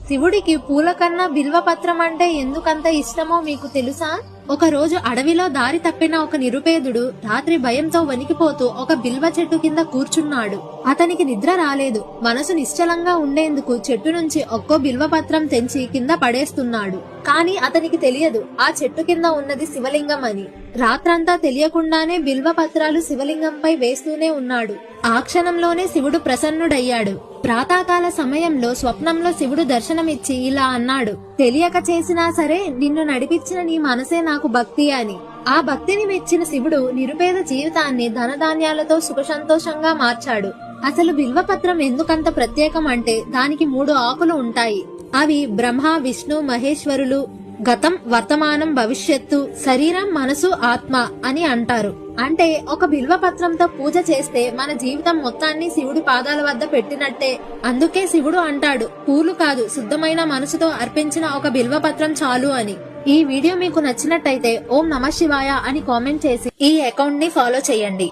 శివుడికి పూల కన్నా బిల్వపత్రం అంటే ఎందుకంత ఇష్టమో మీకు తెలుసా? ఒక రోజు అడవిలో దారి తప్పిన ఒక నిరుపేదుడు రాత్రి భయంతో వణికిపోతూ ఒక బిల్వ చెట్టు కింద కూర్చున్నాడు. అతనికి నిద్ర రాలేదు. మనసు నిశ్చలంగా ఉండేందుకు చెట్టు నుంచి ఒక్కో బిల్వపత్రం తెంచి కింద పడేస్తున్నాడు. కానీ అతనికి తెలియదు ఆ చెట్టు కింద ఉన్నది శివలింగం అని. రాత్రంతా తెలియకుండానే బిల్వపత్రాలు శివలింగంపై వేస్తూనే ఉన్నాడు. ఆ క్షణంలోనే శివుడు ప్రసన్నుడయ్యాడు. ప్రాతకాల సమయంలో స్వప్నంలో శివుడు దర్శనమిచ్చి ఇలా అన్నాడు, తెలియక చేసినా సరే నిన్ను నడిపించిన నీ మనసే నాకు భక్తి అని. ఆ భక్తిని మెచ్చిన శివుడు నిరుపేద జీవితాన్ని ధనధాన్యాలతో సుఖ సంతోషంగా మార్చాడు. అసలు బిల్వపత్రం ఎందుకంత ప్రత్యేకం అంటే దానికి 3 ఆకులు ఉంటాయి. అవి బ్రహ్మ, విష్ణు, మహేశ్వరులు గతం, వర్తమానం, భవిష్యత్తు, శరీరం, మనసు, ఆత్మ అని అంటారు. అంటే ఒక బిల్వపత్రంతో పూజ చేస్తే మన జీవితం మొత్తాన్ని శివుడి పాదాల వద్ద పెట్టినట్టే. అందుకే శివుడు అంటాడు, పూలు కాదు శుద్ధమైన మనసుతో అర్పించిన ఒక బిల్వపత్రం చాలు అని. ఈ వీడియో మీకు నచ్చినట్టయితే ఓం నమః శివాయ అని కామెంట్ చేసి ఈ అకౌంట్ ని ఫాలో చేయండి.